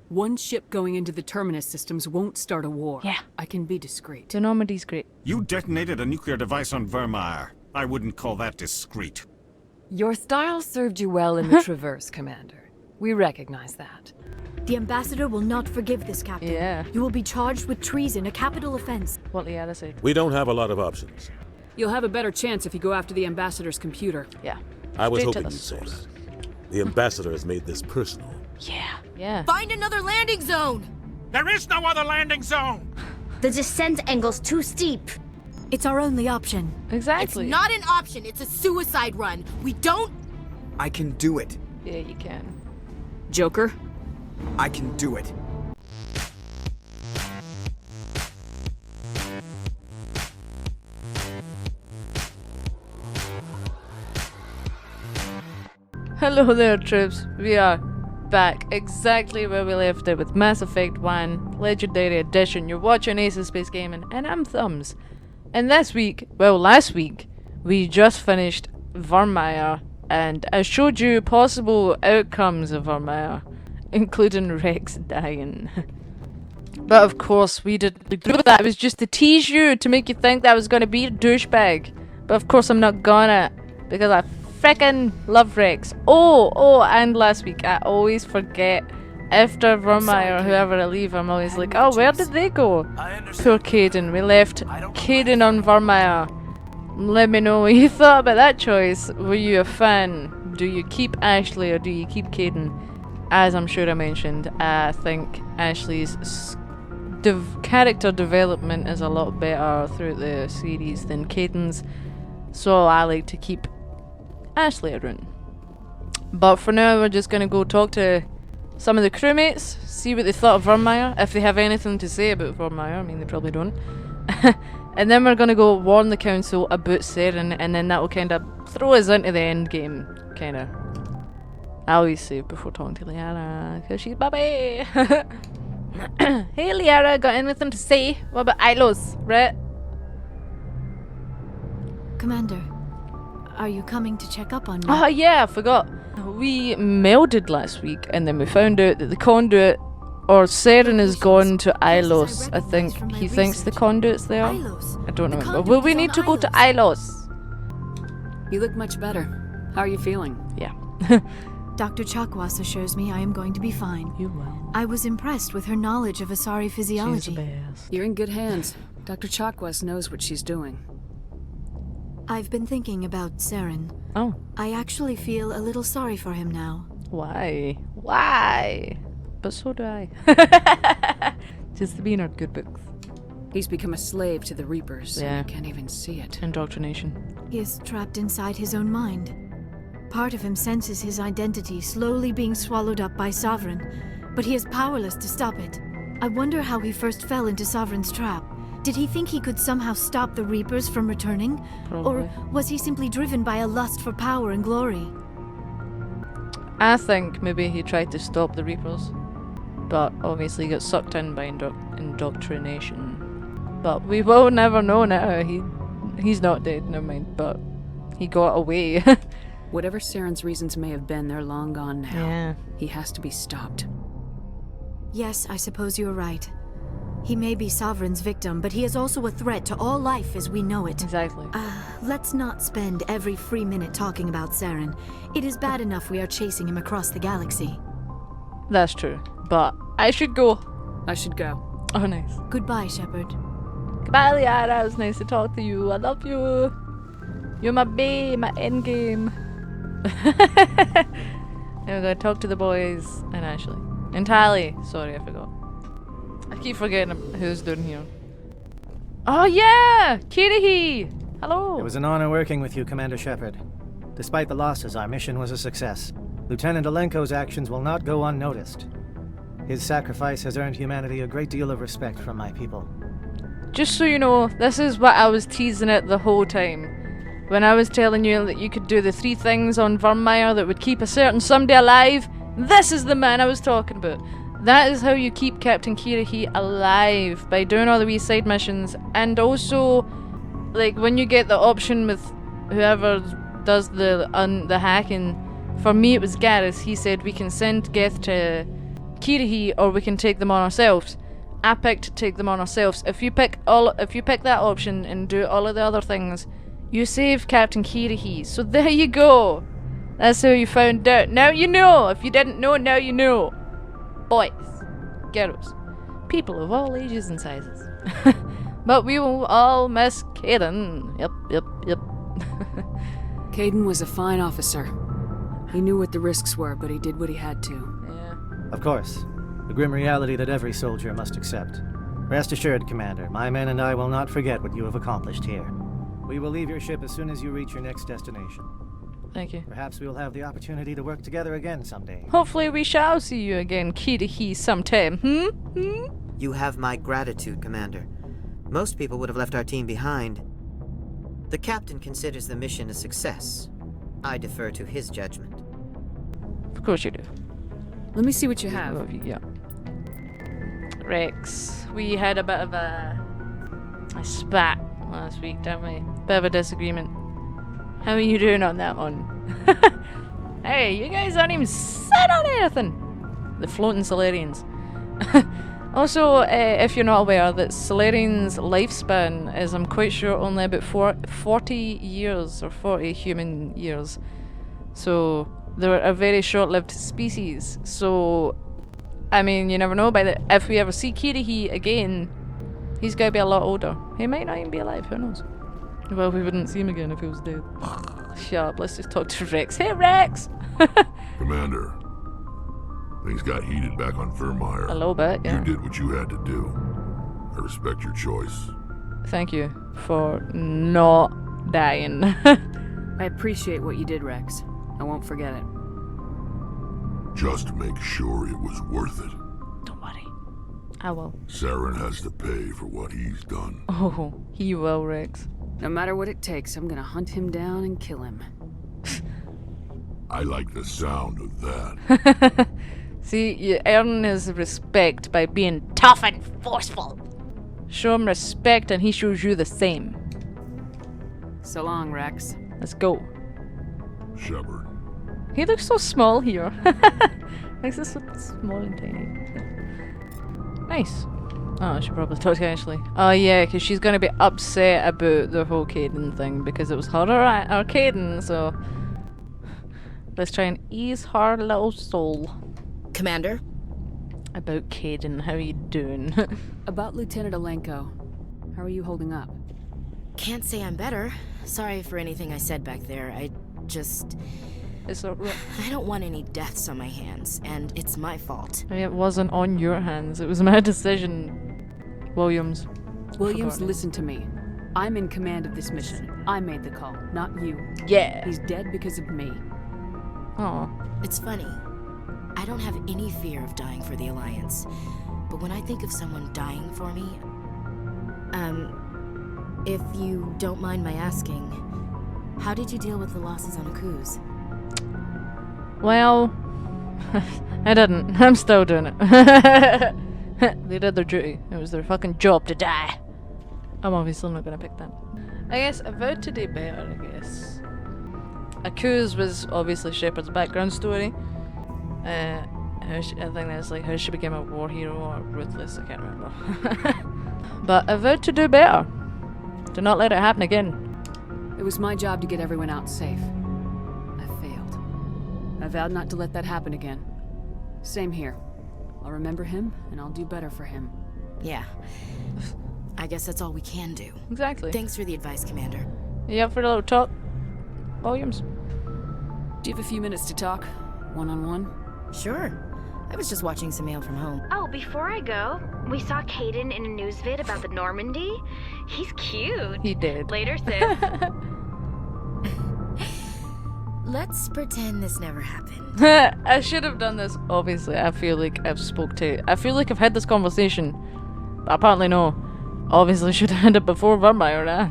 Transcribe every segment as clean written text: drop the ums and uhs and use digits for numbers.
One ship going into the Terminus systems won't start a war. Yeah. I can be discreet. The Normandy's great. You detonated a nuclear device on Virmire. I wouldn't call that discreet. Your style served you well in the Traverse, Commander. We recognize that. The Ambassador will not forgive this, Captain. Yeah. You will be charged with treason, a capital offense. What Liara said. We don't have a lot of options. You'll have a better chance if you go after the Ambassador's computer. Yeah. I was Straight to hoping the you'd say source. that. The Ambassador has made this personal. Yeah. Yeah. Find another landing zone! There is no other landing zone! The descent angle's too steep. It's our only option. Exactly. It's not an option, it's a suicide run. We don't... I can do it. Yeah, you can. Joker? I can do it. Hello there, troops. We are back exactly where we left it with Mass Effect 1 Legendary Edition. You're watching Ace of Space Gaming, and I'm Thumbs. And this week, well, last week, we just finished Virmire, and I showed you possible outcomes of Virmire, including Rex dying. But of course, we didn't do that. It was just to tease you, to make you think that I was gonna be a douchebag. But of course, I'm not gonna, because I frickin' love Rex. Oh, and last week, I always forget. After Virmire or whoever I leave, I'm always like, oh, where did they go? Poor Kaidan. We left Kaidan on Virmire. Let me know what you thought about that choice. Were you a fan? Do you keep Ashley or do you keep Kaidan? As I'm sure I mentioned, I think Ashley's character development is a lot better throughout the series than Kaidan's. So I like to keep Ashley around. But for now, we're just going to go talk to some of the crewmates, see what they thought of Virmire, if they have anything to say about Virmire. I mean, they probably don't. And then we're going to go warn the council about Saren, and then that will kind of throw us into the end game, kind of. I always say before talking to Liara, because she's baby. Hey Liara, got anything to say? What about Ilos, right? Commander, are you coming to check up on me? Oh yeah, I forgot. We melded last week, and then we found out that the conduit, or Saren, has gone to Ilos. I think he thinks the conduit's there. Ilos. I don't The remember. conduit Will we is need on to go to Ilos. Ilos? You look much better. How are you feeling? Yeah. Dr. Chakwas assures me I am going to be fine. You will. I was impressed with her knowledge of Asari She's physiology. the best. You're in good hands. Dr. Chakwas knows what she's doing. I've been thinking about Saren. Oh. I actually feel a little sorry for him now. Why? Why? But so do I. Just to be in our good books. He's become a slave to the Reapers. Yeah. And you can't even see it. Indoctrination. He is trapped inside his own mind. Part of him senses his identity slowly being swallowed up by Sovereign, but he is powerless to stop it. I wonder how he first fell into Sovereign's trap. Did he think he could somehow stop the Reapers from returning? Probably. Or was he simply driven by a lust for power and glory? I think maybe he tried to stop the Reapers, but obviously got sucked in by indoctrination. But we will never know now. He's not dead, never mind, but he got away. Whatever Saren's reasons may have been, they're long gone now. Yeah. He has to be stopped. Yes, I suppose you're right. He may be Sovereign's victim, but he is also a threat to all life as we know it. Exactly. Let's not spend every free minute talking about Saren. It is bad enough we are chasing him across the galaxy. That's true. But I should go. I should go. Oh, nice. Goodbye, Shepard. Goodbye, Liara. It was nice to talk to you. I love you. You're my bae, my endgame. Now we're gonna talk to the boys and Ashley. And Tally. Sorry, I forgot. I keep forgetting who's down here. Oh yeah! Kirihi! Hello! It was an honor working with you, Commander Shepard. Despite the losses, our mission was a success. Lieutenant Alenko's actions will not go unnoticed. His sacrifice has earned humanity a great deal of respect from my people. Just so you know, this is what I was teasing at the whole time. When I was telling you that you could do the 3 things on Virmire that would keep a certain somebody alive, this is the man I was talking about. That is how you keep Captain Kirihi alive, by doing all the wee side missions, and also, like, when you get the option with whoever does the hacking. For me it was Garrus. He said we can send Geth to Kirihee, or we can take them on ourselves. I picked take them on ourselves. If you pick that option and do all of the other things, you save Captain Kirihee. So there you go. That's how you found out. Now you know. If you didn't know, now you know. Boys, girls, people of all ages and sizes. But we will all miss Kaidan. Yep. Kaidan was a fine officer. He knew what the risks were, but he did what he had to. Yeah. Of course. The grim reality that every soldier must accept. Rest assured, Commander, my men and I will not forget what you have accomplished here. We will leave your ship as soon as you reach your next destination. Thank you. Perhaps we will have the opportunity to work together again someday. Hopefully we shall see you again, Kirihee, sometime. You have my gratitude, Commander. Most people would have left our team behind. The captain considers the mission a success. I defer to his judgment. Of course you do. Let me see what you have. Yeah. Rex, we had a bit of a spat last week, didn't we? Bit of a disagreement. How are you doing on that one? Hey, you guys aren't even set on anything! The floating Solarians. Also, if you're not aware, that Solarian's lifespan is, I'm quite sure, only about 40 years, or 40 human years. So, they're a very short-lived species. So, I mean, you never know. If we ever see Kirihee again, he's gonna be a lot older. He might not even be alive, who knows? Well, we wouldn't see him again if he was dead. Shut up, let's just talk to Rex. Hey, Rex! Commander, things got heated back on Virmire. A little bit, yeah. You did what you had to do. I respect your choice. Thank you for not dying. I appreciate what you did, Rex. I won't forget it. Just make sure it was worth it. Don't worry. I will. Saren has to pay for what he's done. Oh, he will, Rex. No matter what it takes, I'm gonna hunt him down and kill him. I like the sound of that. See, you earn his respect by being tough and forceful. Show him respect and he shows you the same. So long, Rex. Let's go. Shepard. He looks so small here. Rex is so small and tiny. Nice. Oh, I should probably talk to Ashley. Oh yeah, because she's going to be upset about the whole Kaidan thing because it was her or Kaidan, so let's try and ease her little soul. Commander? About Kaidan, how are you doing? About Lieutenant Alenko. How are you holding up? Can't say I'm better. Sorry for anything I said back there. I don't want any deaths on my hands, and it's my fault. It wasn't on your hands. It was my decision, Williams. Williams, listen to me. I'm in command of this mission. I made the call, not you. Yeah. He's dead because of me. Oh. It's funny. I don't have any fear of dying for the Alliance. But when I think of someone dying for me... if you don't mind my asking, how did you deal with the losses on Akuz? Well, I didn't. I'm still doing it. They did their duty. It was their fucking job to die. I'm obviously not gonna pick them. I guess I vowed to do better, I guess. Akuz was obviously Shepard's background story. I think that's like how she became a war hero or ruthless, I can't remember. But I vowed to do better. To not let it happen again. It was my job to get everyone out safe. I failed. I vowed not to let that happen again. Same here. I'll remember him, and I'll do better for him. Yeah. I guess that's all we can do. Exactly. Thanks for the advice, Commander. You up for a little talk? Williams? Do you have a few minutes to talk? One-on-one? Sure. I was just watching some mail from home. Oh, before I go, we saw Kaidan in a news vid about the Normandy. He's cute. He did. Later, sis. Let's pretend this never happened. I should have done this, obviously. I feel like I've had this conversation. But apparently no. Obviously should have had it before Virmire, nah.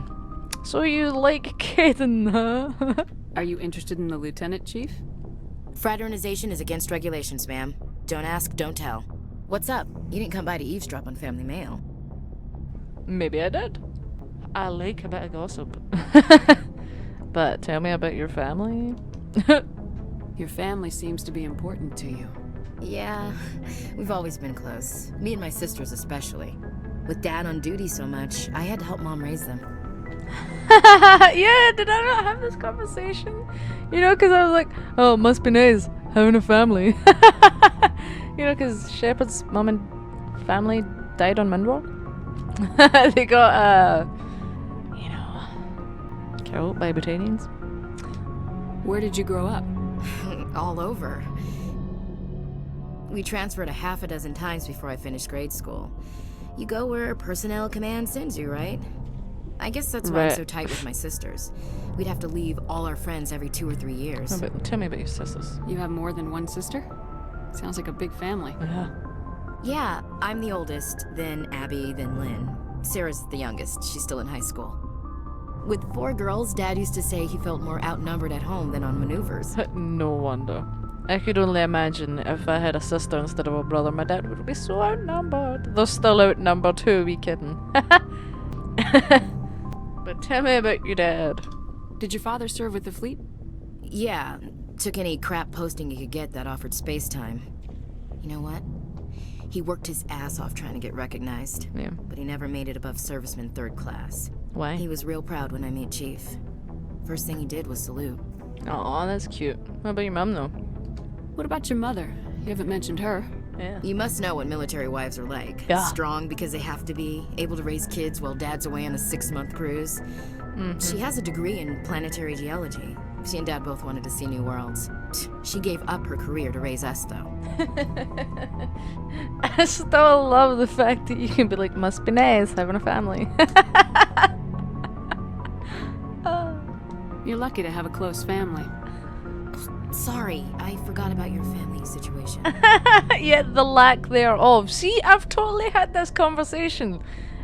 So you like Kaidan, huh? Are you interested in the Lieutenant, Chief? Fraternization is against regulations, ma'am. Don't ask, don't tell. What's up? You didn't come by to eavesdrop on family mail. Maybe I did. I like a bit of gossip. But tell me about your family. Your family seems to be important to you. Yeah, we've always been close. Me and my sisters especially. With Dad on duty so much, I had to help Mom raise them. Yeah, did I not have this conversation? You know, because I was like, oh, it must be nice having a family. You know, because Shepard's mom and family died on Mindwar. They got, you know, killed by Battalions. Where did you grow up? All over. We transferred a half a dozen times before I finished grade school. You go where personnel command sends you, right? I guess that's why I'm so tight with my sisters. We'd have to leave all our friends every 2 or 3 years. Oh, but tell me about your sisters. You have more than one sister? Sounds like a big family. Yeah. Yeah, I'm the oldest, then Abby, then Lynn. Sarah's the youngest. She's still in high school. With 4 girls, Dad used to say he felt more outnumbered at home than on maneuvers. No wonder. I could only imagine if I had a sister instead of a brother, my dad would be so outnumbered. They're still outnumbered too, we kidding. But tell me about your dad. Did your father serve with the fleet? Yeah, took any crap posting he could get that offered space time. You know what? He worked his ass off trying to get recognized. Yeah. But he never made it above serviceman 3rd class. Why? He was real proud when I met Chief. First thing he did was salute. Aw, that's cute. What about your mum, though? What about your mother? You haven't mentioned her. Yeah. You must know what military wives are like. Yeah. Strong because they have to be, able to raise kids while Dad's away on a 6-month cruise. She has a degree in planetary geology. She and Dad both wanted to see new worlds. She gave up her career to raise us, though. I still love the fact that you can be like, must be nice having a family. You're lucky to have a close family. Sorry, I forgot about your family situation. Yeah, the lack thereof. See, I've totally had this conversation.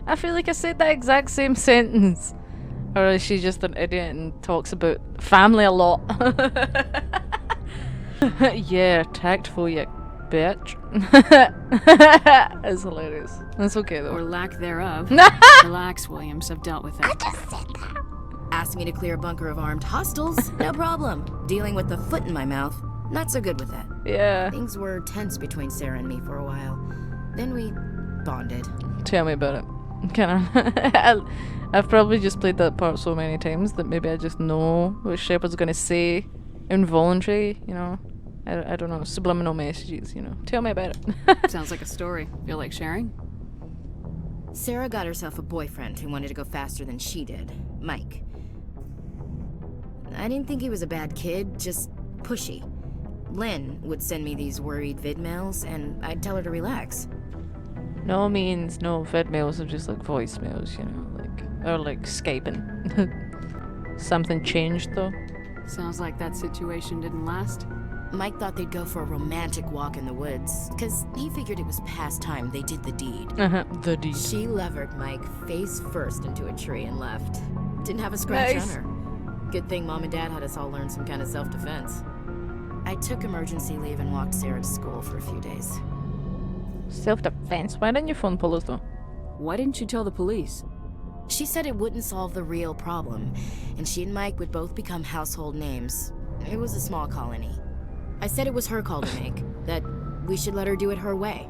I feel like I said that exact same sentence. Or is she just an idiot and talks about family a lot? Yeah, tactful, you bitch. It's hilarious. That's okay though. Or lack thereof. Relax, Williams. I've dealt with it. I just said that. Asked me to clear a bunker of armed hostiles? No problem. Dealing with the foot in my mouth? Not so good with that. Yeah. Things were tense between Sarah and me for a while. Then we bonded. Tell me about it. I've probably just played that part so many times that maybe I just know what Shepard's gonna say. Involuntary, you know. I don't know, subliminal messages, you know. Tell me about it. Sounds like a story. Feel like sharing? Sarah got herself a boyfriend who wanted to go faster than she did. Mike. I didn't think he was a bad kid, just pushy. Lynn would send me these worried vidmails, and I'd tell her to relax. No means no vidmails are just like voicemails, you know, like, or like Skyping. Something changed though. Sounds like that situation didn't last. Mike thought they'd go for a romantic walk in the woods, because he figured it was past time they did the deed. The deed. She levered Mike face first into a tree and left. Didn't have a scratch on her. Good thing Mom and Dad had us all learn some kind of self-defense. I took emergency leave and walked Sarah to school for a few days. Self-defense? Why didn't you phone police though? Why didn't you tell the police? She said it wouldn't solve the real problem, and she and Mike would both become household names. It was a small colony. I said it was her call to make, that we should let her do it her way.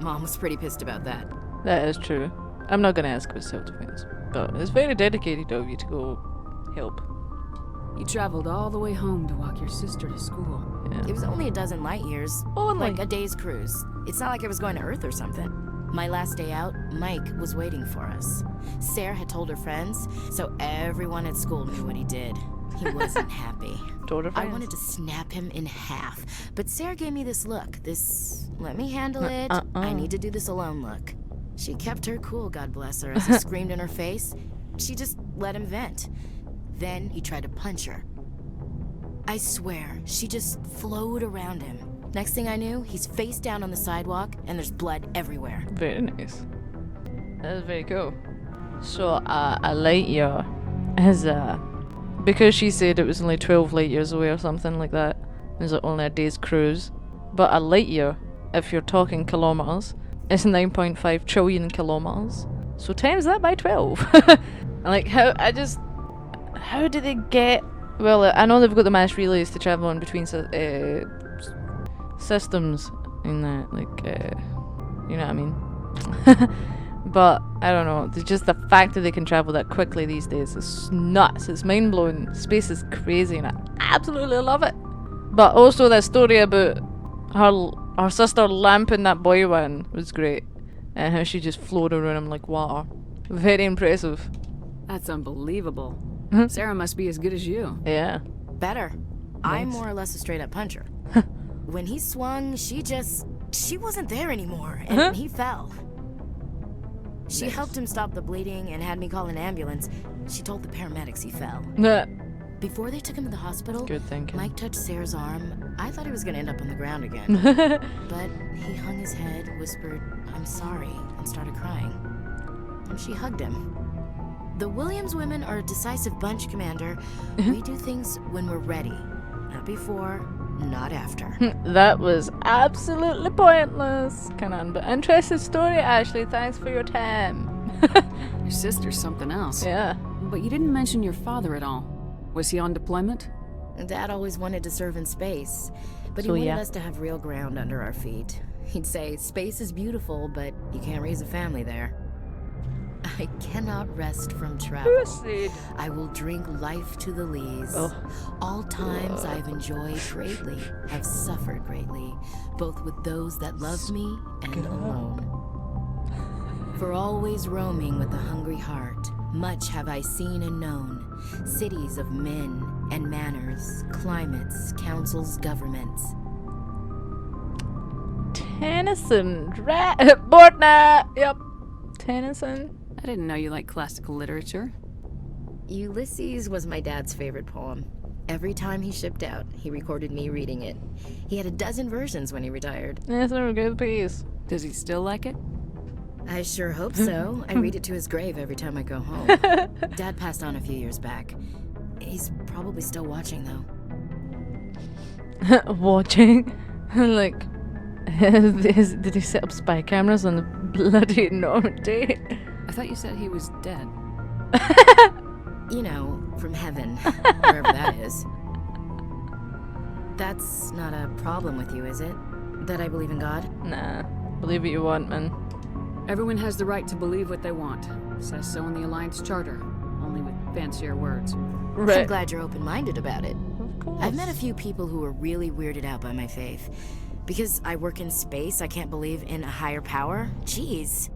Mom was pretty pissed about that. That is true. I'm not gonna ask about self-defense, but it's very dedicated of you to go help. You traveled all the way home to walk your sister to school. Yeah. It was only a dozen light years. Only? Like a day's cruise. It's not like I was going to Earth or something. My last day out, Mike was waiting for us. Sarah had told her friends, so everyone at school knew what he did. He wasn't happy. Told her I friends. wanted to snap him in half, but Sarah gave me this look, this let me handle it, I need to do this alone look. She kept her cool, God bless her, as he screamed in her face. She just let him vent. Then he tried to punch her. I swear, she just flowed around him. Next thing I knew, he's face down on the sidewalk, and there's blood everywhere. Very nice. That is very cool. So, a light year is, because she said it was only 12 light years away or something like that, it was only a day's cruise. But a light year, if you're talking kilometers, is 9.5 trillion kilometers. So times that by 12. Like, how do they get... Well, I know they've got the mass relays to travel in between systems in that, like, you know what I mean? But I don't know, just the fact that they can travel that quickly these days is nuts. It's mind-blowing. Space is crazy and I absolutely love it. But also that story about her sister lamping that boy one was great, and how she just floated around him like water. Very impressive. That's unbelievable. Sarah must be as good as you. Yeah. Better. Nice. I'm more or less a straight up puncher. When he swung, she wasn't there anymore, and he fell. She helped him stop the bleeding and had me call an ambulance. She told the paramedics he fell. Before they took him to the hospital, Good thinking. Mike touched Sarah's arm. I thought he was gonna end up on the ground again. But he hung his head, whispered, "I'm sorry," and started crying. And she hugged him. The Williams women are a decisive bunch, Commander. We do things when we're ready. Not before, not after. That was absolutely pointless. Kaidan, but interesting story, Ashley. Thanks for your time. Your sister's something else. Yeah. But you didn't mention your father at all. Was he on deployment? Dad always wanted to serve in space, but he So, wanted yeah. us to have real ground under our feet. He'd say, space is beautiful, but you can't raise a family there. I cannot rest from travel. I will drink life to the lees. All times I've enjoyed greatly, have suffered greatly, both with those that loved me and alone. For always roaming with a hungry heart, much have I seen and known, cities of men and manners, climates, councils, governments. Tennyson, Bortna. Yep, Tennyson. I didn't know you liked classical literature. Ulysses was my dad's favorite poem. Every time he shipped out, he recorded me reading it. He had a dozen versions when he retired. That's a good piece. Does he still like it? I sure hope so. I read it to his grave every time I go home. Dad passed on a few years back. He's probably still watching, though. Watching? Like, did he set up spy cameras on the bloody Normandy? I thought you said he was dead. You know, from heaven, wherever that is. That's not a problem with you, is it? That I believe in God? Nah, believe what you want, man. Everyone has the right to believe what they want. Says so in the Alliance Charter, only with fancier words. Right. I'm glad you're open-minded about it. Of course. I've met a few people who are really weirded out by my faith. Because I work in space, I can't believe in a higher power? Jeez.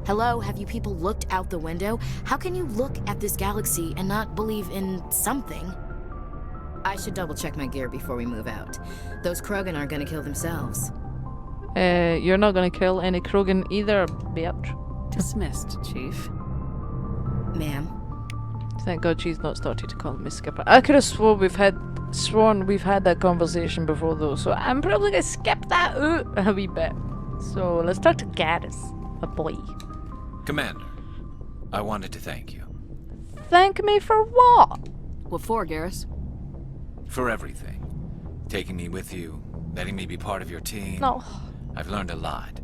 Hello, have you people looked out the window? How can you look at this galaxy and not believe in something? I should double-check my gear before we move out. Those Krogan aren't gonna kill themselves. You're not gonna kill any Krogan either, bitch. Dismissed, Chief. Ma'am. Thank God she's not started to call me Skipper. I could have sworn we've had that conversation before though, so I'm probably gonna skip that out a wee bit. So let's talk to Garrus, a boy. Commander, I wanted to thank you. Thank me for what? What for, Garrus? For everything. Taking me with you, letting me be part of your team. No. I've learned a lot.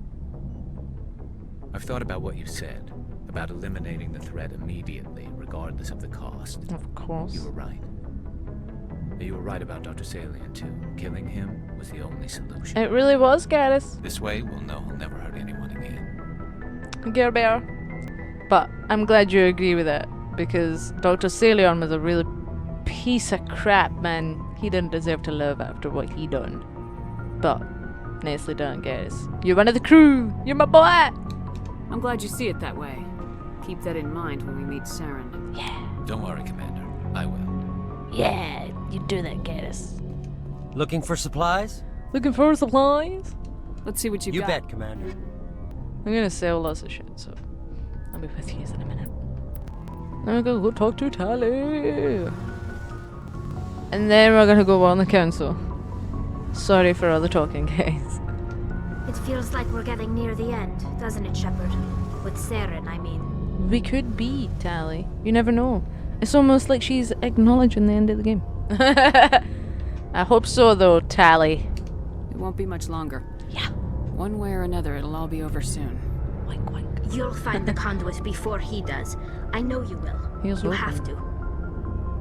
I've thought about what you said, about eliminating the threat immediately, regardless of the cost. Of course. You were right. You were right about Dr. Salian, too. Killing him was the only solution. It really was, Garrus. This way, we'll know he'll never hurt anyone again. Gear Bear. But I'm glad you agree with it, because Dr. Salion was a really piece of crap, man. He didn't deserve to live after what he done. But, nicely done, Garrus. You're one of the crew! You're my boy! I'm glad you see it that way. Keep that in mind when we meet Saren. Yeah. Don't worry, Commander. I will. Yeah, you do that, Garrus. Looking for supplies? Looking for supplies? Let's see what you've You got. bet, Commander. I'm gonna sell lots of shit, so I'll be with you in a minute. I'm gonna go talk to Tally. And then we're gonna go on the council. Sorry for all the talking, guys. It feels like we're getting near the end, doesn't it, Shepard? With Saren, I mean. We could be, Tally. You never know. It's almost like she's acknowledging the end of the game. I hope so, though, Tally. It won't be much longer. Yeah. One way or another, it'll all be over soon. Wink, wink. You'll find the conduit before he does. I know you will. Here's you hoping. have to.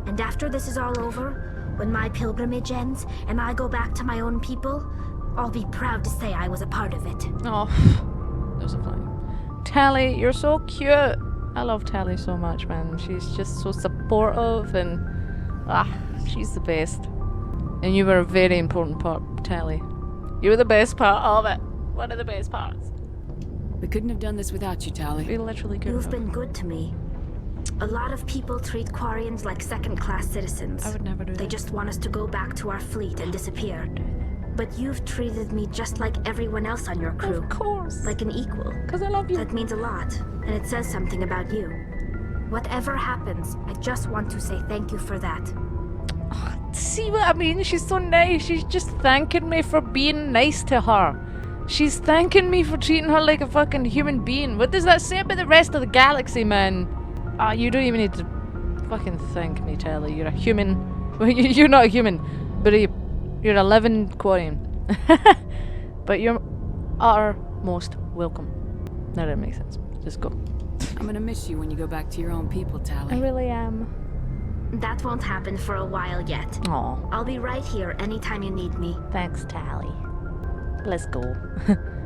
And after this is all over, When my pilgrimage ends and I go back to my own people, I'll be proud to say I was a part of it. Oh, there's a fly. Tally, you're so cute. I love Tally so much, man. She's just so supportive and she's the best. And you were a very important part, Tally. You were the best part of it. One of the best parts. We couldn't have done this without you, Tally. We literally couldn't. You've been good to me. A lot of people treat Quarians like second-class citizens. I would never do that. They just want us to go back to our fleet and disappear. But you've treated me just like everyone else on your crew. Of course. Like an equal. Because I love you. That means a lot, and it says something about you. Whatever happens, I just want to say thank you for that. See what I mean? She's so nice. She's just thanking me for being nice to her. She's thanking me for treating her like a fucking human being. What does that say about the rest of the galaxy, man? You don't even need to fucking thank me, Taylor. You're a human. Well, you're not a human, but you're a living Quarian. But you're our most welcome. Now that makes sense. Just go. I'm gonna miss you when you go back to your own people, Tally. I really am. That won't happen for a while yet. Aw. I'll be right here anytime you need me. Thanks, Tally. Let's go.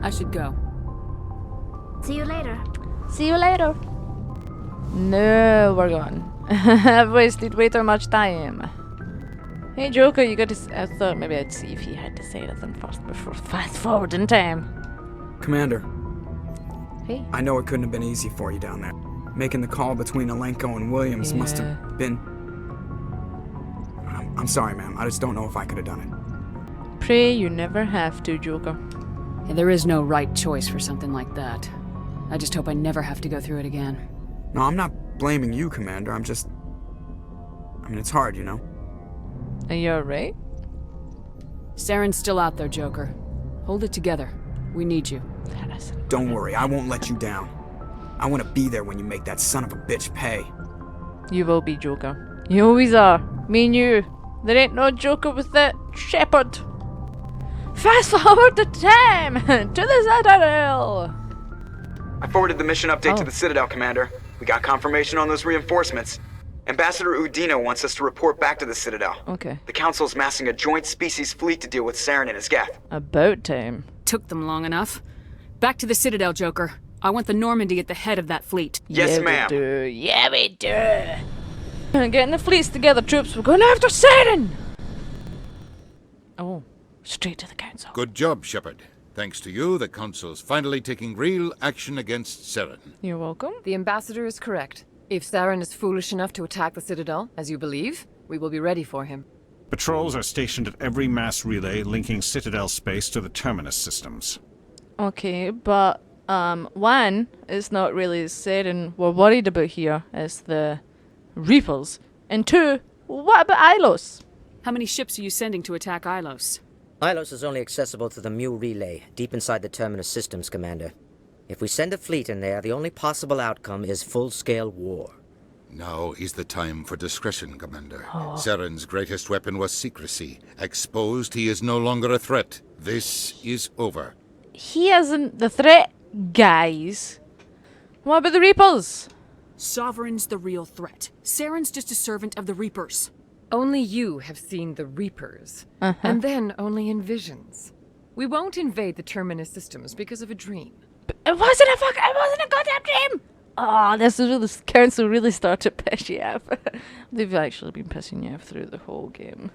I should go. See you later. See you later. No, we're gone. I've wasted way too much time. Hey, Joker, you got to... I thought maybe I'd see if he had to say anything first before fast forward in time. Commander. Hey. I know it couldn't have been easy for you down there. Making the call between Alenko and Williams must have been... I'm sorry, ma'am. I just don't know if I could have done it. Pray you never have to, Joker. Yeah, there is no right choice for something like that. I just hope I never have to go through it again. No, I'm not blaming you, Commander. I'm just... I mean, it's hard, you know? Are you alright? Saren's still out there, Joker. Hold it together. We need you. Don't worry, I won't let you down. I want to be there when you make that son of a bitch pay. You will be, Joker. You always are. Me and you. There ain't no Joker with that Shepard. Fast forward the time to the Citadel. I forwarded the mission update to the Citadel, Commander. We got confirmation on those reinforcements. Ambassador Udina wants us to report back to the Citadel. Okay. The Council's massing a joint species fleet to deal with Saren and his Geth. About time. Took them long enough. Back to the Citadel, Joker. I want the Normandy at the head of that fleet. Yes, ma'am. We do. Yeah, we do. Getting the fleets together, troops. We're going after Saren! Oh, straight to the Council. Good job, Shepard. Thanks to you, the Council's finally taking real action against Saren. You're welcome. The Ambassador is correct. If Saren is foolish enough to attack the Citadel, as you believe, we will be ready for him. Patrols are stationed at every mass relay linking Citadel space to the Terminus systems. Okay, but, one, it's not really Saren we're worried about here. It's the Reapers. And two, what about Ilos? How many ships are you sending to attack Ilos? Ilos is only accessible to the Mu relay, deep inside the Terminus systems, Commander. If we send a fleet in there, the only possible outcome is full-scale war. Now is the time for discretion, Commander. Saren's greatest weapon was secrecy. Exposed, he is no longer a threat. This is over. He isn't the threat, guys. What about the Reapers? Sovereign's the real threat. Saren's just a servant of the Reapers. Only you have seen the Reapers, and then only in visions. We won't invade the Terminus systems because of a dream. It wasn't a goddamn dream! Oh, this council really started to piss you off. They've actually been pissing you off through the whole game.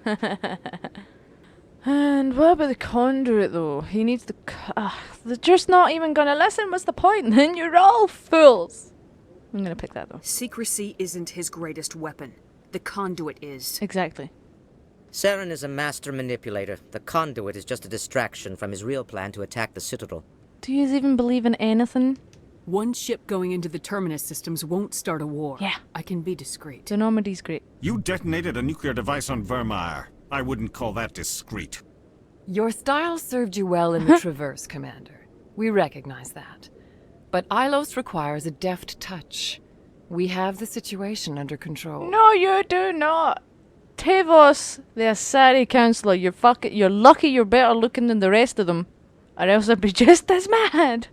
And what about the conduit, though? He needs the... they're just not even gonna listen. What's the point? Then you're all fools. I'm gonna pick that, though. Secrecy isn't his greatest weapon. The conduit is. Exactly. Saren is a master manipulator. The conduit is just a distraction from his real plan to attack the Citadel. Do you even believe in anything? One ship going into the Terminus systems won't start a war. Yeah. I can be discreet. The Normandy's great. You detonated a nuclear device on Virmire. I wouldn't call that discreet. Your style served you well in the Traverse, Commander. We recognize that. But Ilos requires a deft touch. We have the situation under control. No, you do not. Tavos, the Asari Councillor, you're lucky you're better looking than the rest of them. Or else I'd be just as mad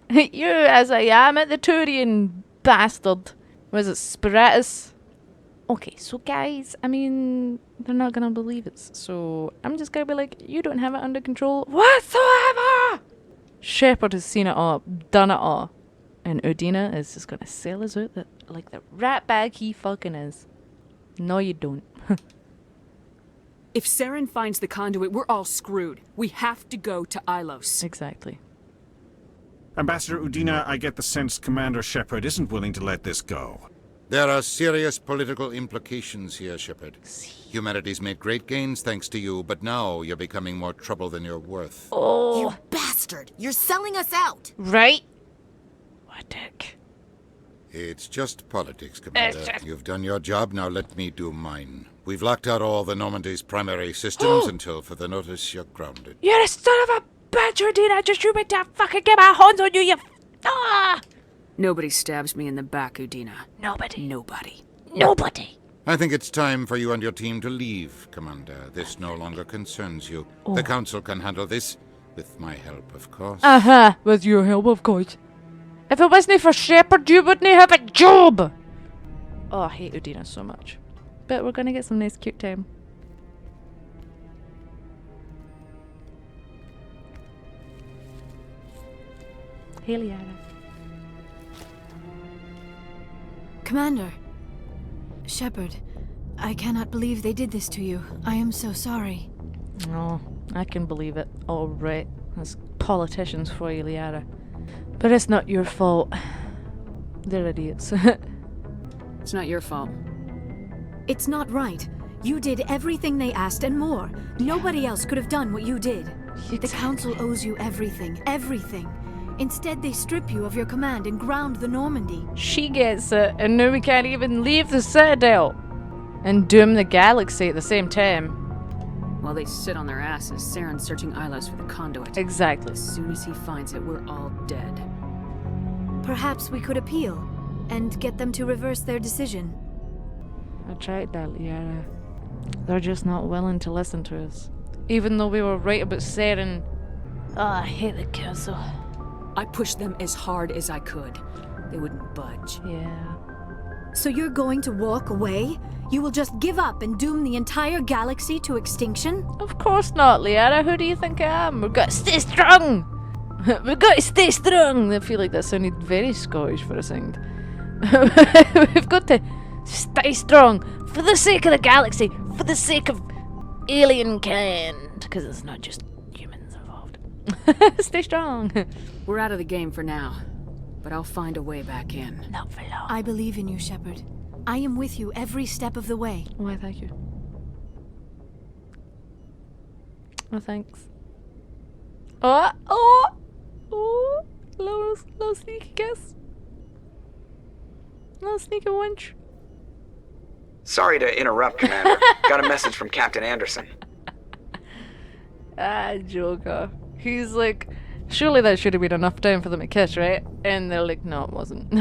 at you as I am at the Turian bastard. Was it Spiritus? Okay, so guys, I mean, they're not gonna believe it. So I'm just gonna be like, you don't have it under control whatsoever! Shepard has seen it all, done it all. And Udina is just gonna sail us out like the rat bag he fucking is. No, you don't. If Saren finds the conduit, we're all screwed. We have to go to Ilos. Exactly. Ambassador Udina, I get the sense Commander Shepard isn't willing to let this go. There are serious political implications here, Shepard. Humanity's made great gains thanks to you, but now you're becoming more trouble than you're worth. Oh. You bastard! You're selling us out! Right? What dick? It's just politics, Commander. You've done your job, now let me do mine. We've locked out all the Normandy's primary systems until further notice you're grounded. You're a son of a bitch, Udina! Just you to fucking get my hands on you, you... Ah! Nobody stabs me in the back, Udina. Nobody. Nobody. Nobody. I think it's time for you and your team to leave, Commander. This no longer concerns you. Oh. The Council can handle this, with my help, of course. Uh-huh, with your help, of course. If it wasn't for Shepard, you wouldn't have a job! Oh, I hate Udina so much. But we're gonna get some nice cute time. Hey, Liara. Commander. Shepard, I cannot believe they did this to you. I am so sorry. Oh, I can believe it. All right. That's politicians for you, Liara. But it's not your fault. They're idiots. It's not your fault. It's not right. You did everything they asked and more. Nobody else could have done what you did. The Council owes you everything. Everything. Instead, they strip you of your command and ground the Normandy. She gets it, and now we can't even leave the Citadel. And doom the galaxy at the same time. While they sit on their asses, Saren's searching Ilos for the conduit. Exactly. As soon as he finds it, we're all dead. Perhaps we could appeal, and get them to reverse their decision. I tried that, Liara. They're just not willing to listen to us. Even though we were right about Saren. Oh, I hate the Council. I pushed them as hard as I could. They wouldn't budge. Yeah. So you're going to walk away? You will just give up and doom the entire galaxy to extinction? Of course not, Liara. Who do you think I am? We've got to stay strong! We've got to stay strong! I feel like that sounded very Scottish for a second. We've got to stay strong for the sake of the galaxy, for the sake of alien kind. Because it's not just humans involved. Stay strong. We're out of the game for now, but I'll find a way back in. Not for long. I believe in you, Shepard. I am with you every step of the way. Why, thank you. Oh, thanks. Oh! Little sneaky kiss. Little sneaky wench. Sorry to interrupt, Commander. Got a message from Captain Anderson. Ah, Joker. He's like, surely that should have been enough time for them to kiss, right? And they're like, no, it wasn't.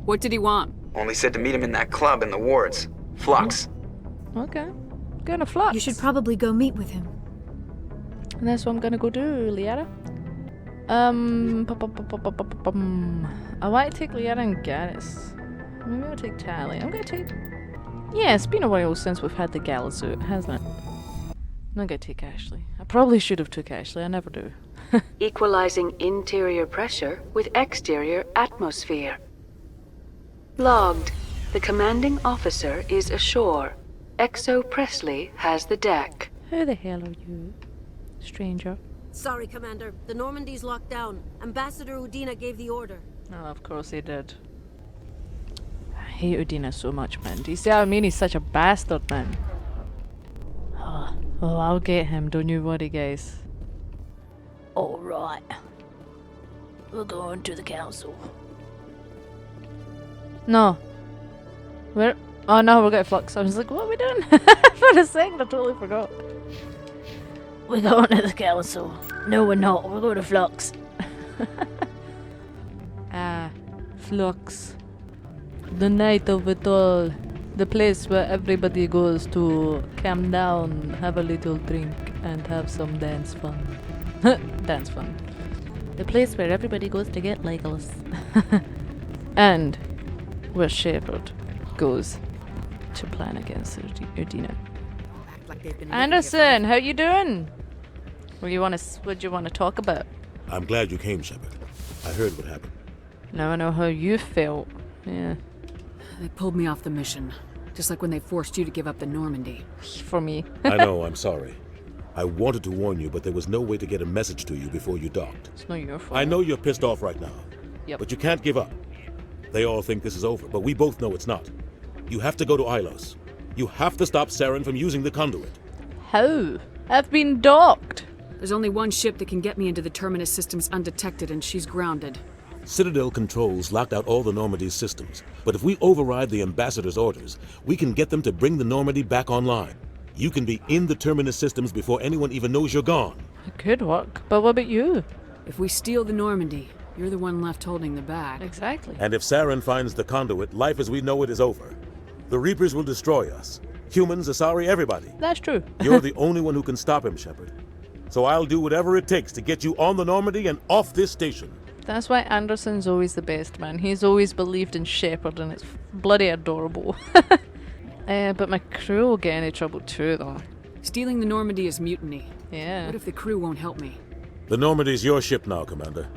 What did he want? Only said to meet him in that club in the wards. Flux. Okay. Gonna Flux. You should probably go meet with him. And that's what I'm gonna go do, Liara. I want to take Liara and Garrus. Maybe I'll take Tally. I'm gonna take... Yeah, it's been a while since we've had the gala suit, hasn't it? I'm gonna take Ashley. I probably should have took Ashley. I never do. Equalizing interior pressure with exterior atmosphere. Logged. The commanding officer is ashore. Exo Presley has the deck. Who the hell are you, stranger? Sorry, Commander. The Normandy's locked down. Ambassador Udina gave the order. Oh, of course he did. I hate Udina so much, man. Do you see what I mean? He's such a bastard, man. Oh, I'll get him. Don't you worry, guys. Alright. We're going to the council. No. Where? Oh no, we're going to Flux. I was like, what are we doing? For a second, I totally forgot. We're going to the council. No, we're not. We're going to Flux. Flux. The night of it all. The place where everybody goes to calm down, have a little drink, and have some dance fun. Dance fun. The place where everybody goes to get Legolas. And where Shepard goes to plan against Udina. Anderson, how you doing? What do you want to talk about? I'm glad you came, Shepard. I heard what happened. Now I know how you felt. Yeah. They pulled me off the mission. Just like when they forced you to give up the Normandy. For me. I know, I'm sorry. I wanted to warn you, but there was no way to get a message to you before you docked. It's not your fault. I know you're pissed off right now. Yep. But you can't give up. They all think this is over, but we both know it's not. You have to go to Ilos. You have to stop Saren from using the conduit. How? I've been docked. There's only one ship that can get me into the Terminus systems undetected, and she's grounded. Citadel controls locked out all the Normandy's systems, but if we override the Ambassador's orders, we can get them to bring the Normandy back online. You can be in the Terminus systems before anyone even knows you're gone. It could work, but what about you? If we steal the Normandy, you're the one left holding the bag. Exactly. And if Saren finds the conduit, life as we know it is over. The Reapers will destroy us. Humans, Asari, everybody. That's true. You're the only one who can stop him, Shepard. So I'll do whatever it takes to get you on the Normandy and off this station. That's why Anderson's always the best, man. He's always believed in Shepard, and it's bloody adorable. But my crew will get into trouble too, though. Stealing the Normandy is mutiny. Yeah. What if the crew won't help me? The Normandy's your ship now, Commander.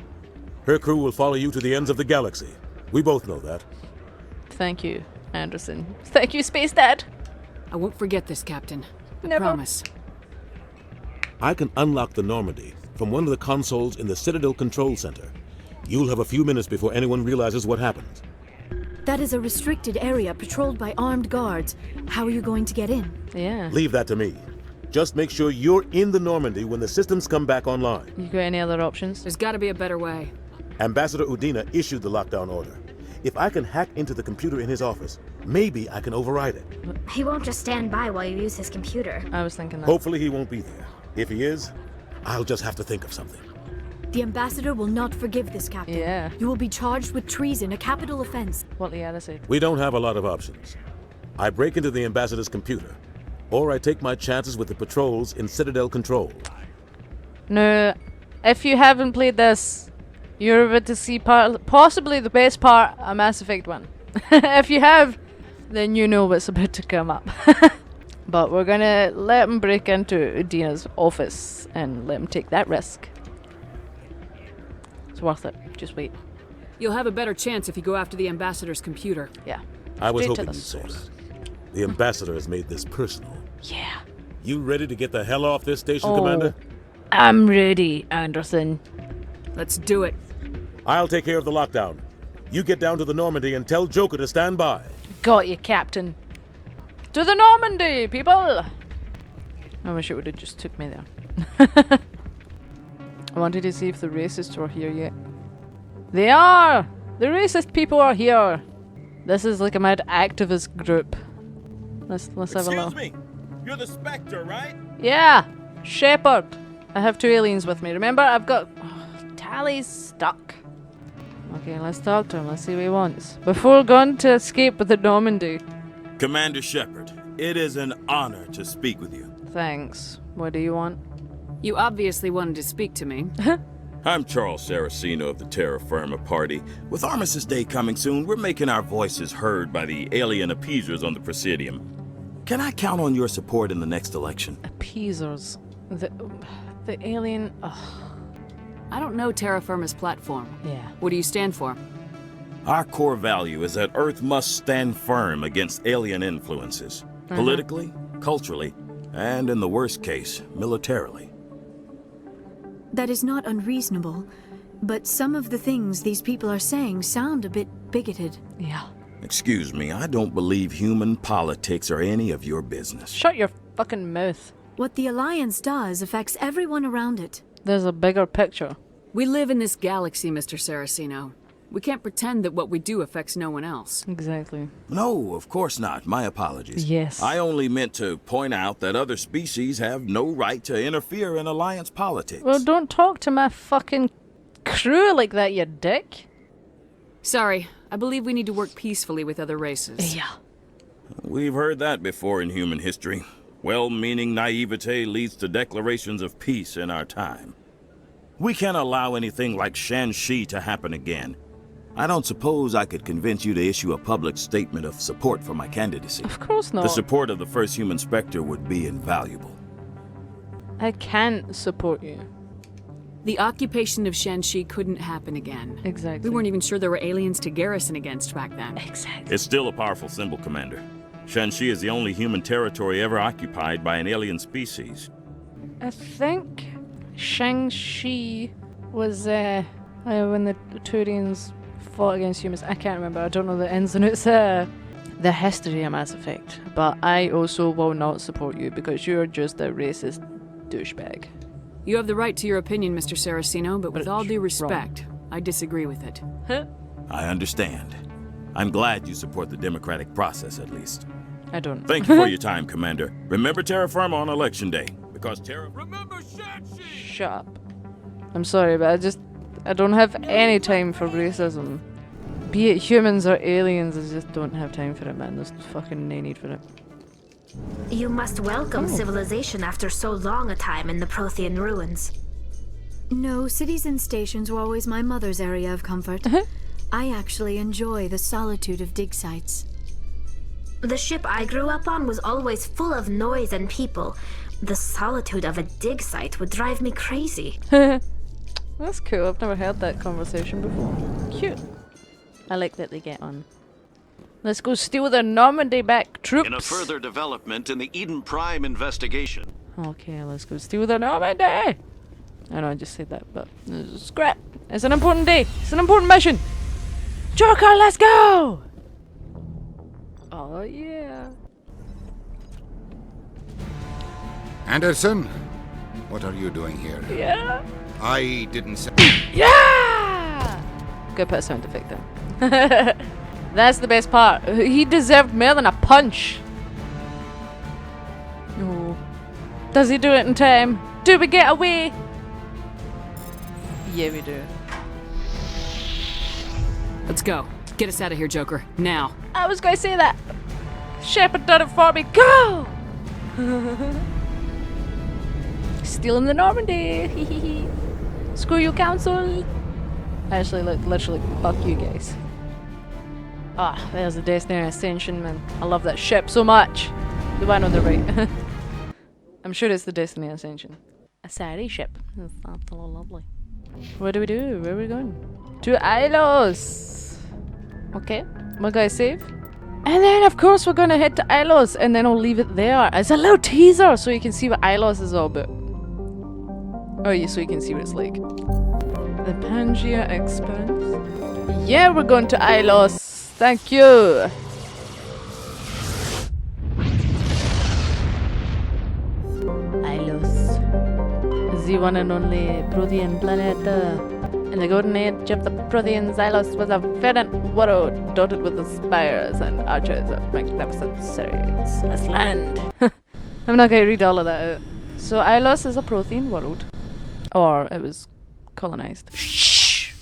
Her crew will follow you to the ends of the galaxy. We both know that. Thank you, Anderson. Thank you, Space Dad. I won't forget this, Captain. I Never. promise. I can unlock the Normandy from one of the consoles in the Citadel Control Center. You'll have a few minutes before anyone realizes what happened. That is a restricted area patrolled by armed guards. How are you going to get in? Yeah. Leave that to me. Just make sure you're in the Normandy when the systems come back online. You got any other options? There's got to be a better way. Ambassador Udina issued the lockdown order. If I can hack into the computer in his office, maybe I can override it. He won't just stand by while you use his computer. I was thinking that. Hopefully he won't be there. If he is, I'll just have to think of something. The Ambassador will not forgive this, Captain. Yeah. You will be charged with treason, a capital offense. What Liara said. We don't have a lot of options. I break into the Ambassador's computer, or I take my chances with the patrols in Citadel Control. No, if you haven't played this, you're about to see possibly the best part of Mass Effect 1. If you have, then you know what's about to come up. But we're gonna let him break into Udina's office and let him take that risk. It's worth it. Just wait. You'll have a better chance if you go after the Ambassador's computer. Yeah. I was Straight to hoping the you'd say source. that. The Ambassador has made this personal. Yeah. You ready to get the hell off this station, Commander? I'm ready, Anderson. Let's do it. I'll take care of the lockdown. You get down to the Normandy and tell Joker to stand by. Got you, Captain. To the Normandy, people! I wish it would have just took me there. I wanted to see if the racists were here yet. They are! The racist people are here! This is like a mad activist group. Let's have a look. Excuse me! You're the Spectre, right? Yeah! Shepard! I have two aliens with me. Remember, I've got... Tally's stuck. Okay, let's talk to him. Let's see what he wants. Before going to escape with the Normandy. Commander Shepard, it is an honor to speak with you. Thanks. What do you want? You obviously wanted to speak to me. I'm Charles Saraceno of the Terra Firma Party. With Armistice Day coming soon, we're making our voices heard by the alien appeasers on the Presidium. Can I count on your support in the next election? Appeasers. The alien... Ugh. I don't know Terra Firma's platform. Yeah. What do you stand for? Our core value is that Earth must stand firm against alien influences. Politically, culturally, and in the worst case, militarily. That is not unreasonable, but some of the things these people are saying sound a bit bigoted. Yeah. Excuse me, I don't believe human politics are any of your business. Shut your fucking mouth. What the Alliance does affects everyone around it. There's a bigger picture. We live in this galaxy, Mr. Saraceno. We can't pretend that what we do affects no one else. Exactly. No, of course not. My apologies. Yes. I only meant to point out that other species have no right to interfere in Alliance politics. Well, don't talk to my fucking crew like that, you dick. Sorry, I believe we need to work peacefully with other races. Yeah. We've heard that before in human history. Well-meaning naivete leads to declarations of peace in our time. We can't allow anything like Shanxi to happen again. I don't suppose I could convince you to issue a public statement of support for my candidacy. Of course not. The support of the first human Spectre would be invaluable. I can't support you. The occupation of Shanxi couldn't happen again. Exactly. We weren't even sure there were aliens to garrison against back then. Exactly. It's still a powerful symbol, Commander. Shanxi is the only human territory ever occupied by an alien species. I think Shang-Chi was when the Turians fought against humans. I can't remember. I don't know the ins and outs. The history of Mass Effect. But I also will not support you because you're just a racist douchebag. You have the right to your opinion, Mr. Saraceno, but with all due respect, I disagree with it. I understand. I'm glad you support the democratic process, at least. I don't. Thank you for your time, Commander. Remember Terra Firma on Election Day, because Terra... Remember Shanxi! Shut up. I'm sorry, but I don't have any time for racism. Be it humans or aliens, I just don't have time for it, man. There's fucking no need for it. You must welcome civilization after so long a time in the Prothean ruins. No, cities and stations were always my mother's area of comfort. I actually enjoy the solitude of dig sites. The ship I grew up on was always full of noise and people. The solitude of a dig site would drive me crazy. That's cool. I've never heard that conversation before. Cute. I like that they get on. Let's go steal the Normandy back, troops. In a further development in the Eden Prime investigation. Okay, let's go steal the Normandy. I know I just said that, but scrap. It's an important day. It's an important mission. Joker, let's go! Oh, yeah. Anderson, what are you doing here? Yeah. I didn't say... Yeah! Go put a sound effect in. That's the best part. He deserved more than a punch. No. Does he do it in time? Do we get away? Yeah, we do. Let's go. Get us out of here, Joker. Now. I was going to say that. Shepard done it for me. Go! Stealing the Normandy. Screw you, Council. Actually, literally, fuck you guys. Ah, there's the Destiny Ascension, man. I love that ship so much. Do I know the right? I'm sure it's the Destiny Ascension. A Sari ship. That's a little lovely. What do we do? Where are we going? To Ilos! Okay, we're gonna save. And then, of course, we're gonna head to Ilos, and then I'll leave it there. It's a little teaser, so you can see what Ilos is all about. Oh yeah, so you can see what it's like. The Pangea Expanse. Yeah, we're going to Ilos. Thank you. Ilos. The one and only Prothean planet. In the golden age of the Protheans, Ilos was a verdant world dotted with the spires and arches of magnificent ceres land. I'm not going to read all of that out. So Ilos is a Prothean world. Or it was colonized. Shh!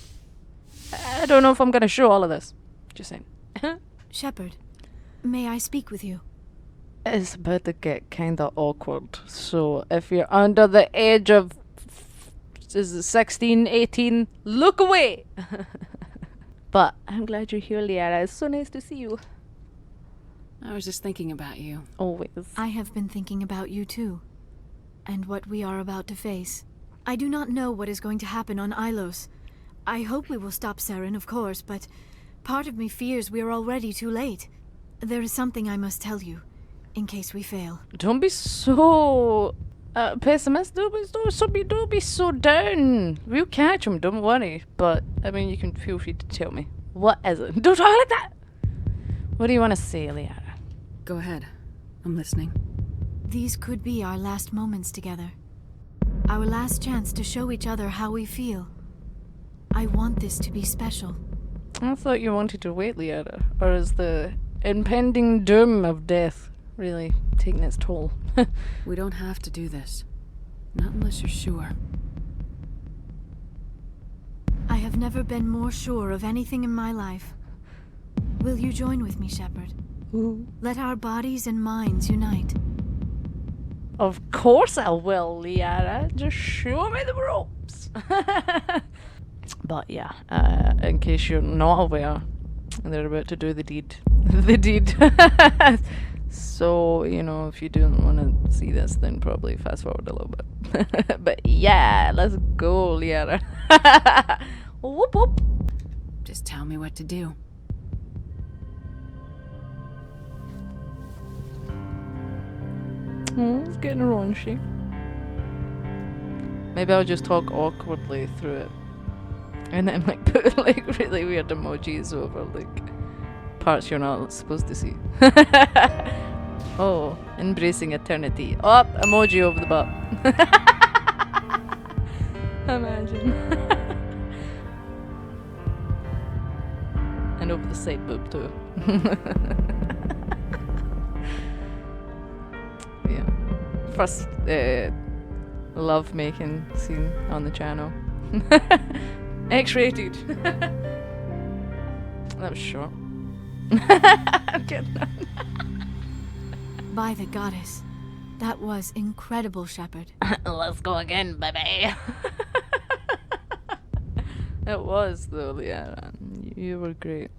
I don't know if I'm going to show all of this. Just saying. Shepard, may I speak with you? It's about to get kinda awkward. So if you're under the age of 16, 18, look away! But I'm glad you're here, Liara. It's so nice to see you. I was just thinking about you. Always. I have been thinking about you too. And what we are about to face. I do not know what is going to happen on Ilos. I hope we will stop Saren, of course, but part of me fears we are already too late. There is something I must tell you, in case we fail. Don't be so pessimistic. Don't be so down. We'll catch him, don't worry. But, I mean, you can feel free to tell me. What is it? Don't talk like that! What do you want to say, Liara? Go ahead. I'm listening. These could be our last moments together. Our last chance to show each other how we feel. I want this to be special. I thought you wanted to wait, Liara. Or is the impending doom of death really taking its toll? We don't have to do this. Not unless you're sure. I have never been more sure of anything in my life. Will you join with me, Shepard? Let our bodies and minds unite. Of course I will, Liara. Just show me the ropes. But yeah, in case you're not aware, they're about to do the deed. The deed. So, you know, if you don't want to see this, then probably fast forward a little bit. But yeah, let's go, Liara. Whoop whoop. Just tell me what to do. Oh, it's getting raunchy. Maybe I'll just talk awkwardly through it. And then like put like really weird emojis over like parts you're not supposed to see. Oh, embracing eternity. Oh, emoji over the butt. Imagine. And over the side boob too. Yeah. First love making scene on the channel. X-rated. That was short. I'm kidding. By the goddess. That was incredible, Shepard. Let's go again, baby. It was, though, Liara. You were great.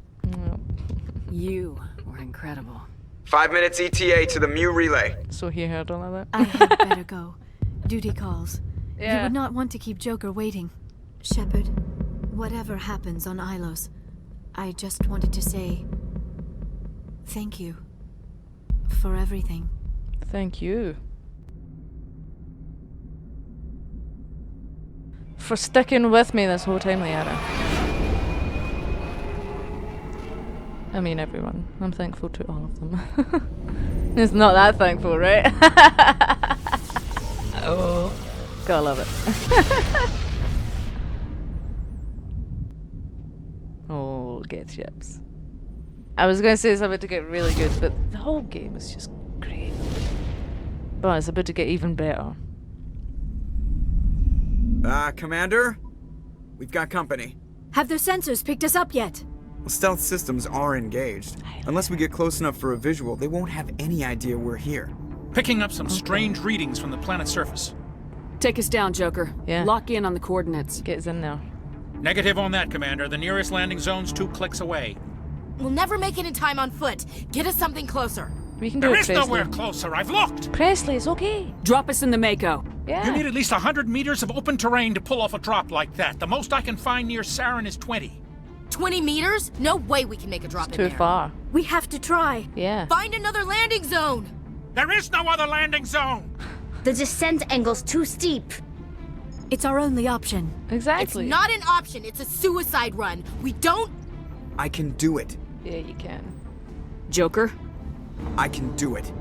You were incredible. 5 minutes ETA to the Mu relay. So he heard all of that? I had better go. Duty calls. Yeah. You would not want to keep Joker waiting. Shepard, whatever happens on Ilos, I just wanted to say thank you for everything. Thank you. For sticking with me this whole time, Liara. I mean everyone. I'm thankful to all of them. It's not that thankful, right? Oh, gotta love it. Oh, get ships. I was gonna say it's about to get really good, but the whole game is just great. But it's about to get even better. Commander? We've got company. Have their sensors picked us up yet? Well, stealth systems are engaged. Unless we get close enough for a visual, they won't have any idea we're here. Picking up some strange readings from the planet's surface. Take us down, Joker. Yeah. Lock in on the coordinates. Get us in there. Negative on that, Commander. The nearest landing zone's 2 clicks away. We'll never make it in time on foot. Get us something closer. We can do There it, is Presley. nowhere closer. I've looked. Presley, it's okay. Drop us in the Mako. Yeah. You need at least 100 meters of open terrain to pull off a drop like that. The most I can find near Saren is 20. 20 meters? No way we can make a drop in Too there. far. We have to try. Yeah. Find another landing zone. There is no other landing zone. The descent angle's too steep. It's our only option. Exactly. It's not an option. It's a suicide run. We don't... I can do it. Yeah, you can. Joker? I can do it.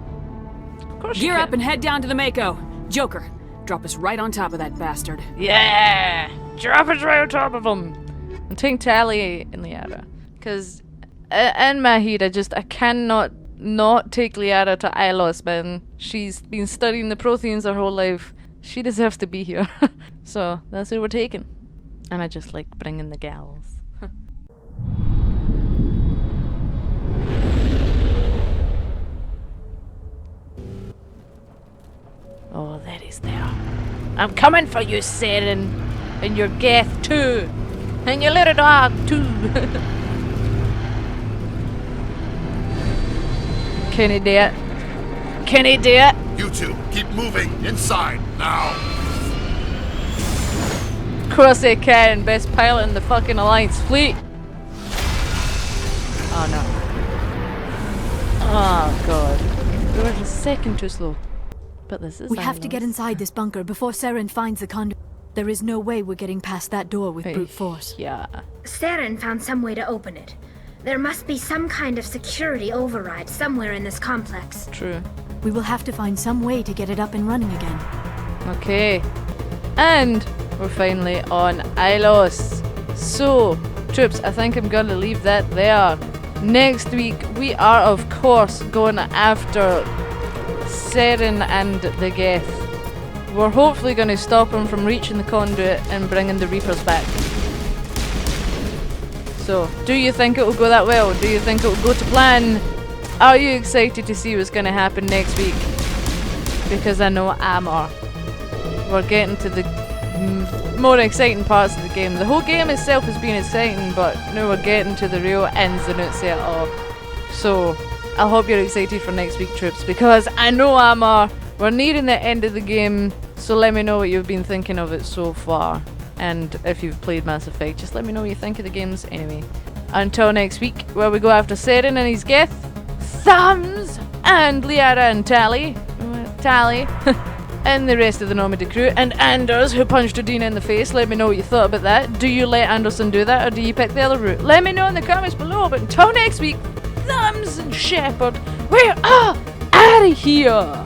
Of course Gear you up can. and head down to the Mako. Joker, drop us right on top of that bastard. Yeah! Drop us right on top of him. And take Tally and Liara. Because in my head, I cannot not take Liara to Ilos, man. She's been studying the Protheans her whole life. She deserves to be here. So that's who we're taking. And I just like bringing the gals. Oh, there he's there. I'm coming for you, Saren. And your Geth too. And your little dog too. Can he do it? Can he do it? You two, keep moving. Inside, now. Of course they can. Best pilot in the fucking Alliance fleet. Oh no. Oh god. We were a second too slow. But this is We have to Ilos. get inside this bunker before Saren finds the conduit. There is no way we're getting past that door with brute force. Yeah. Saren found some way to open it. There must be some kind of security override somewhere in this complex. True. We will have to find some way to get it up and running again. Okay. And we're finally on Ilos. So, troops, I think I'm gonna leave that there. Next week, we are, of course, going after Saren and the Geth. We're hopefully going to stop him from reaching the conduit and bringing the Reapers back. So, do you think it will go that well? Do you think it will go to plan? Are you excited to see what's going to happen next week? Because I know I'm are. We're getting to the more exciting parts of the game. The whole game itself has been exciting, but now we're getting to the real ins and outs of it all. So, I hope you're excited for next week, troops, because I know I am. We're nearing the end of the game, so let me know what you've been thinking of it so far. And if you've played Mass Effect, just let me know what you think of the games anyway. Until next week, where we go after Saren and his Geth, Thumbs, and Liara and Tally, and the rest of the Normandy crew, and Anders, who punched Udina in the face. Let me know what you thought about that. Do you let Anderson do that, or do you pick the other route? Let me know in the comments below, but until next week, Thumbs and Shepard, we are out of here!